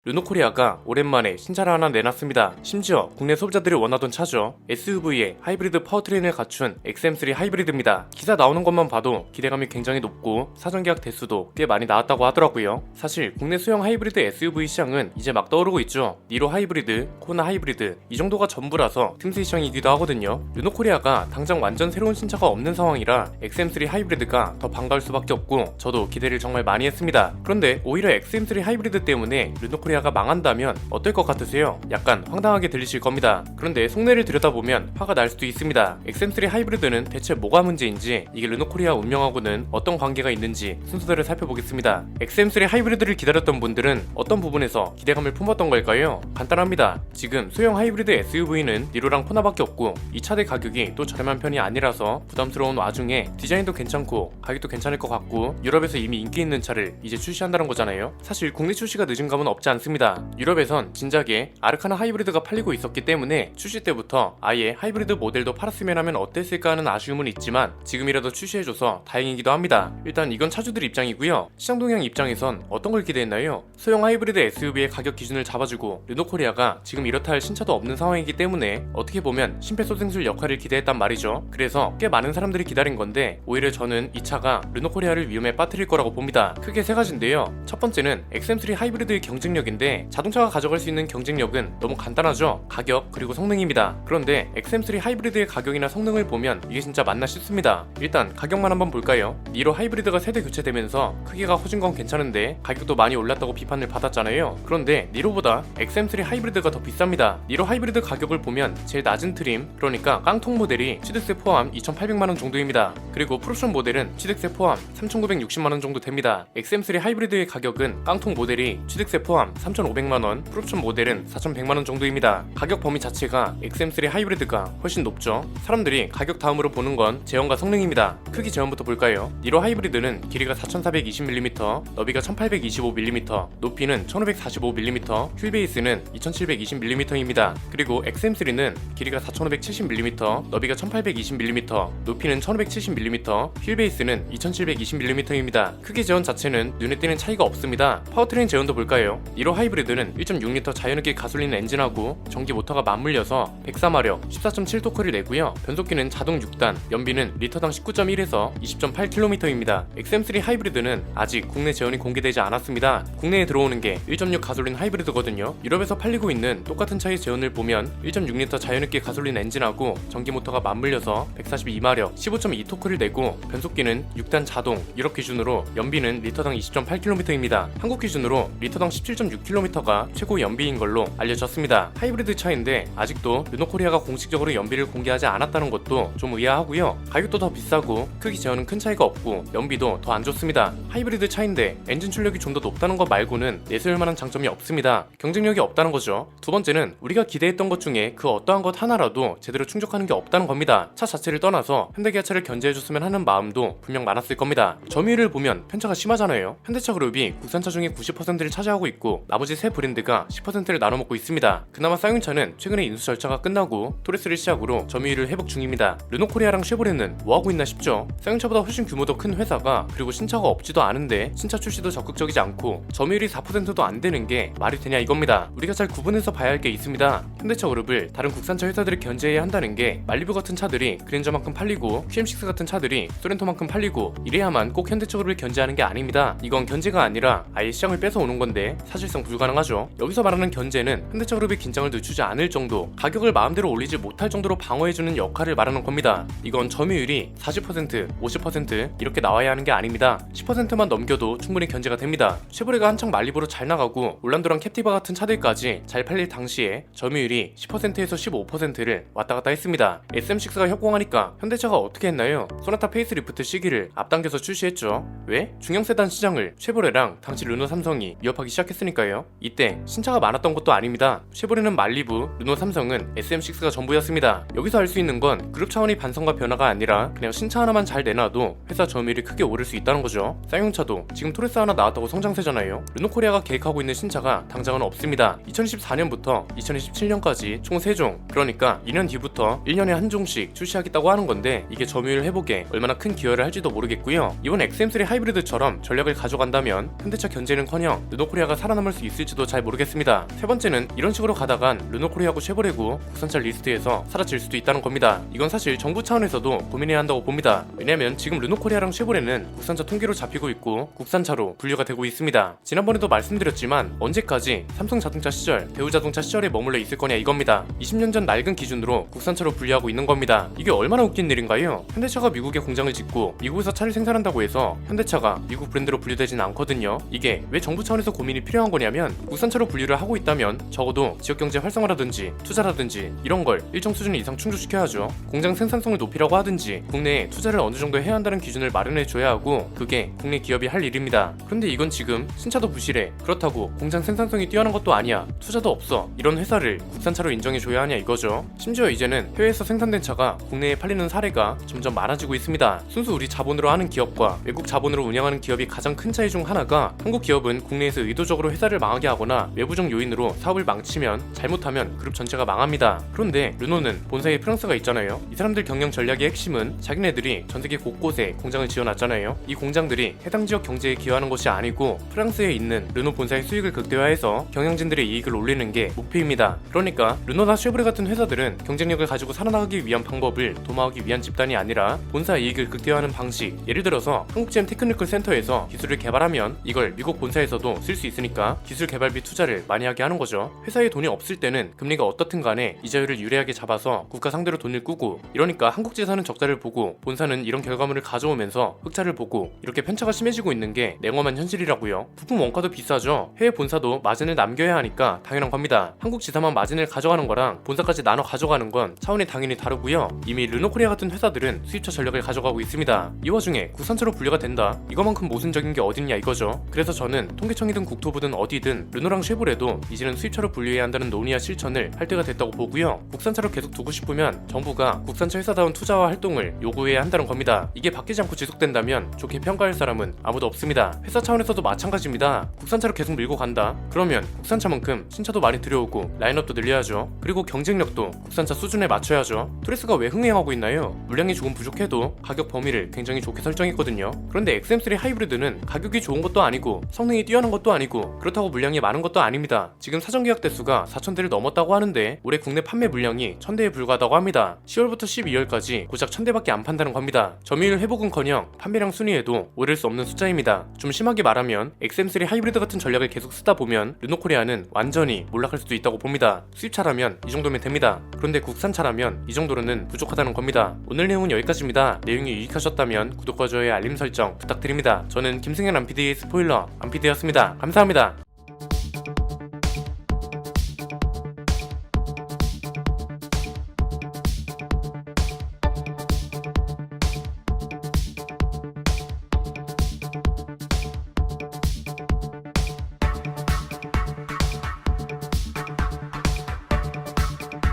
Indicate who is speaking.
Speaker 1: 르노코리아가 오랜만에 신차를 하나 내놨습니다. 심지어 국내 소비자들이 원하던 차죠. SUV에 하이브리드 파워트레인을 갖춘 XM3 하이브리드입니다. 기사 나오는 것만 봐도 기대감이 굉장히 높고 사전 계약 대수도 꽤 많이 나왔다고 하더라고요. 사실 국내 소형 하이브리드 SUV 시장은 이제 막 떠오르고 있죠. 니로 하이브리드, 코나 하이브리드 이 정도가 전부라서 틈새 시장이기도 하거든요. 르노코리아가 당장 완전 새로운 신차가 없는 상황이라 XM3 하이브리드가 더 반가울 수밖에 없고 저도 기대를 정말 많이 했습니다. 그런데 오히려 XM3 하이브리드 때문에 르노코리아가 망한다면 어떨 것 같으세요? 약간 황당하게 들리실 겁니다. 그런데 속내를 들여다보면 화가 날 수도 있습니다. XM3 하이브리드는 대체 뭐가 문제인지, 이게 르노코리아 운명하고는 어떤 관계가 있는지 순서대로 살펴보겠습니다. XM3 하이브리드를 기다렸던 분들은 어떤 부분에서 기대감을 품었던 걸까요? 간단합니다. 지금 소형 하이브리드 SUV는 니로랑 코나밖에 없고 이 차들 가격이 또 저렴한 편이 아니라서 부담스러운 와중에 디자인도 괜찮고 가격도 괜찮을 것 같고 유럽에서 이미 인기 있는 차를 이제 출시한다는 거잖아요. 사실 국내 출시가 늦은 감은 없지 않습니다. 유럽에선 진작에 아르카나 하이브리드가 팔리고 있었기 때문에 출시 때부터 아예 하이브리드 모델도 팔았으면 하면 어땠을까 하는 아쉬움은 있지만 지금이라도 출시해줘서 다행이기도 합니다. 일단 이건 차주들 입장이고요. 시장 동향 입장에선 어떤 걸 기대했나요? 소형 하이브리드 SUV의 가격 기준을 잡아주고 르노코리아가 지금 이렇다 할 신차도 없는 상황이기 때문에 어떻게 보면 심폐소생술 역할을 기대했단 말이죠. 그래서 꽤 많은 사람들이 기다린 건데 오히려 저는 이 차가 르노코리아를 위험에 빠뜨릴 거라고 봅니다. 크게 세 가지인데요. 첫 번째는 XM3 하이브리드의 경쟁력인데 자동차가 가져갈 수 있는 경쟁력은 너무 간단하죠. 가격 그리고 성능입니다. 그런데 XM3 하이브리드의 가격이나 성능을 보면 이게 진짜 맞나 싶습니다. 일단 가격만 한번 볼까요? 니로 하이브리드가 세대 교체되면서 크기가 커진 건 괜찮은데 가격도 많이 올랐다고 비판을 받았잖아요. 그런데 니로보다 XM3 하이브리드가 더 비쌉니다. 니로 하이브리드 가격을 보면 제일 낮은 트림, 그러니까 깡통 모델이 취득세 포함 2,800만원 정도입니다. 그리고 풀옵션 모델은 취득세 포함 3,960만원 정도 됩니다. XM3 하이브리드의 가격은 깡통 모델이 취득세 포함 3,500만원, 풀옵션 모델은 4,100만원 정도입니다. 가격 범위 자체가 XM3 하이브리드가 훨씬 높죠. 사람들이 가격 다음으로 보는 건 제형과 성능입니다. 크기 제형부터 볼까요? 니로 하이브리드는 길이가 4,420mm, 너비가 1,825mm, 높이는 1,545mm, 휠베이스는 2,720mm입니다. 그리고 XM3는 길이가 4,570mm, 너비가 1,820mm, 높이는 1,570mm, 휠베이스는 2,720mm입니다. 크기 제원 자체는 눈에 띄는 차이가 없습니다. 파워트레인 제원도 볼까요? 니로 하이브리드는 1.6L 자연흡기 가솔린 엔진하고 전기 모터가 맞물려서 104마력 14.7토크를 내고요. 변속기는 자동 6단, 연비는 리터당 19.1에서 20.8km입니다. XM3 하이브리드는 아직 국내 제원이 공개되지 않았습니다. 국내에 들어오는 게 1.6 가솔린 하이브리드거든요. 유럽에서 팔리고 있는 똑같은 차의 제원을 보면 1.6L 자연흡기 가솔린 엔진하고 전기 모터가 맞물려서 142마력 15.2토크를 내고 변속기는 6단 자동, 유럽 기준으로 연비는 리터당 20.8km입니다. 한국 기준으로 리터당 17.6km가 최고 연비인 걸로 알려졌습니다. 하이브리드 차인데 아직도 르노코리아가 공식적으로 연비를 공개하지 않았다는 것도 좀 의아하고요. 가격도 더 비싸고 크기 제어는 큰 차이가 없고 연비도 더 안 좋습니다. 하이브리드 차인데 엔진 출력이 좀 더 높다는 것 말고는 내세울 만한 장점이 없습니다. 경쟁력이 없다는 거죠. 두 번째는 우리가 기대했던 것 중에 그 어떠한 것 하나라도 제대로 충족하는 게 없다는 겁니다. 차 자체를 떠나서 현대기아차를 견제해줬으면 하는 마음도 분명 많았을 겁니다. 점유율을 보면 편차가 심하잖아요. 현대차 그룹이 국산차 중에 90%를 차지하고 있고 나머지 세 브랜드가 10%를 나눠먹고 있습니다. 그나마 쌍용차는 최근에 인수 절차가 끝나고 토레스를 시작으로 점유율을 회복 중입니다. 르노코리아랑 쉐보레는 뭐하고 있나 싶죠. 쌍용차보다 훨씬 규모도 큰 회사가 그리고 신차가 없지도 않은데 신차 출시도 적극적이지 않고 점유율이 4%도 안 되는 게 말이 되냐 이겁니다. 우리가 잘 구분해서 봐야 할 게 있습니다. 현대차 그룹을 다른 국산차 회사들을 견제해야 한다는 게 말리부 같은 차들이 그랜저만큼 팔리고 QM6 같은 차들이 소렌토만큼 팔리고 이래야만 꼭 현대차 그룹을 견제하는 게 아닙니다. 이건 견제가 아니라 아예 시장을 뺏어오는 건데 사실상 불가능하죠. 여기서 말하는 견제는 현대차 그룹이 긴장을 늦추지 않을 정도, 가격을 마음대로 올리지 못할 정도로 방어해주는 역할을 말하는 겁니다. 이건 점유율이 40%, 50% 이렇게 나와야 하는 게 아닙니다. 10%만 넘겨도 충분히 견제가 됩니다. 쉐보레가 한창 말리부로 잘 나가고 올란도랑 캡티바 같은 차들까지 잘 팔릴 당시에 점유율이 10%에서 15%를 왔다 갔다 했습니다. SM6가 협공하니까 현대차가 어떻게 했나요? 소나타 페이스리프트 시기를 앞당겨서 출시했죠. 왜? 중형 세단 시장을 쉐보레랑 당시 르노 삼성이 위협하기 시작했으니까요. 이때 신차가 많았던 것도 아닙니다. 쉐보레는 말리부, 르노 삼성은 SM6가 전부였습니다. 여기서 알 수 있는 건 그룹 차원의 반성과 변화가 아니라 그냥 신차 하나만 잘 내놔도 회사 점유율이 크게 오를 수 있다는 거죠. 쌍용차도 지금 토레스 하나 나왔다고 성장세잖아요. 르노코리아가 계획하고 있는 신차가 당장은 없습니다. 2024년부터 2027년까지 총 3종, 그러니까 2년 뒤부터 1년에 한 종씩 출시하겠다고 하는 건데 이게 점유율 회복에 얼마나 큰 기여를 할지도 모르겠고요. 이번 XM3 하이브리드처럼 전략을 가져간다면 현대차 견제는커녕 르노코리아가 살아남을 살아남을 수 있을지도 잘 모르겠습니다. 세 번째는 이런 식으로 가다간 르노코리아하고 쉐보레고 국산차 리스트에서 사라질 수도 있다는 겁니다. 이건 사실 정부 차원에서도 고민해야 한다고 봅니다. 왜냐면 지금 르노코리아랑 쉐보레는 국산차 통계로 잡히고 있고 국산차로 분류가 되고 있습니다. 지난번에도 말씀드렸지만 언제까지 삼성자동차 시절, 대우자동차 시절에 머물러 있을 거냐 이겁니다. 20년 전 낡은 기준으로 국산차로 분류하고 있는 겁니다. 이게 얼마나 웃긴 일인가요? 현대차가 미국에 공장을 짓고 미국에서 차를 생산한다고 해서 현대차가 미국 브랜드로 분류되진 않거든요. 이게 왜 정부 차원에서 고민이 필요한 거냐면 국산차로 분류를 하고 있다면 적어도 지역경제 활성화라든지 투자라든지 이런 걸 일정 수준 이상 충족시켜야죠. 공장 생산성을 높이라고 하든지 국내에 투자를 어느 정도 해야 한다는 기준을 마련해 줘야 하고 그게 국내 기업이 할 일입니다. 그런데 이건 지금 신차도 부실해. 그렇다고 공장 생산성이 뛰어난 것도 아니야. 투자도 없어. 이런 회사를 국산차로 인정해 줘야 하냐 이거죠. 심지어 이제는 해외에서 생산된 차가 국내에 팔리는 사례가 점점 많아지고 있습니다. 순수 우리 자본으로 하는 기업과 외국 자본으로 운영하는 기업이 가장 큰 차이 중 하나가 한국 기업은 국내에서 의도적으로 회사를 망하게 하거나 외부적 요인으로 사업을 망치면 잘못하면 그룹 전체가 망합니다. 그런데 르노는 본사에 프랑스가 있잖아요. 이 사람들 경영 전략의 핵심은 자기네들이 전세계 곳곳에 공장을 지어놨잖아요. 이 공장들이 해당 지역 경제에 기여하는 것이 아니고 프랑스에 있는 르노 본사의 수익을 극대화해서 경영진들의 이익을 올리는 게 목표입니다. 그러니까 르노나 쉐보레 같은 회사들은 경쟁력을 가지고 살아나가기 위한 방법을 도모하기 위한 집단이 아니라 본사 이익을 극대화하는 방식, 예를 들어서 한국GM 테크니컬 센터에서 기술을 개발하면 이걸 미국 본사에서도 쓸 수 있으니까 기술 개발비 투자를 많이 하게 하는 거죠. 회사에 돈이 없을 때는 금리가 어떻든 간에 이자율을 유리하게 잡아서 국가 상대로 돈을 꾸고, 이러니까 한국지사는 적자를 보고 본사는 이런 결과물을 가져오면서 흑자를 보고, 이렇게 편차가 심해지고 있는 게 냉엄한 현실이라고요. 부품 원가도 비싸죠. 해외 본사도 마진을 남겨야 하니까 당연한 겁니다. 한국지사만 마진을 가져가는 거랑 본사까지 나눠 가져가는 건 차원이 당연히 다르고요. 이미 르노코리아 같은 회사들은 수입차 전력을 가져가고 있습니다. 이 와중에 국산차로 분류가 된다? 이거만큼 모순적인 게 어딨냐 이거죠. 그래서 저는 통계청이든 국토부든 어디든 르노랑 쉐보레도 이제는 수입차로 분류해야 한다는 논의와 실천을 할 때가 됐다고 보고요. 국산차로 계속 두고 싶으면 정부가 국산차 회사다운 투자와 활동을 요구해야 한다는 겁니다. 이게 바뀌지 않고 지속된다면 좋게 평가할 사람은 아무도 없습니다. 회사 차원에서도 마찬가지입니다. 국산차로 계속 밀고 간다? 그러면 국산차만큼 신차도 많이 들여오고 라인업도 늘려야죠. 그리고 경쟁력도 국산차 수준에 맞춰야죠. 토레스가 왜 흥행하고 있나요? 물량이 조금 부족해도 가격 범위를 굉장히 좋게 설정했거든요. 그런데 XM3 하이브리드는 가격이 좋은 것도 아니고 성능이 뛰어난 것도 아니고 그렇다고 물량이 많은 것도 아닙니다. 지금 사전 계약 대수가 4,000대를 넘었다고 하는데 올해 국내 판매 물량이 1,000대에 불과하다고 합니다. 10월부터 12월까지 고작 1,000대밖에 안 판다는 겁니다. 점유율 회복은커녕 판매량 순위에도 오를 수 없는 숫자입니다. 좀 심하게 말하면 XM3 하이브리드 같은 전략을 계속 쓰다 보면 르노코리아는 완전히 몰락할 수도 있다고 봅니다. 수입차라면 이 정도면 됩니다. 그런데 국산차라면 이 정도로는 부족하다는 겁니다. 오늘 내용은 여기까지입니다. 내용이 유익하셨다면 구독과 좋아요, 알림 설정 부탁드립니다. 저는 김승현 안PD의 스포일러 안PD였습니다. 감사합니다.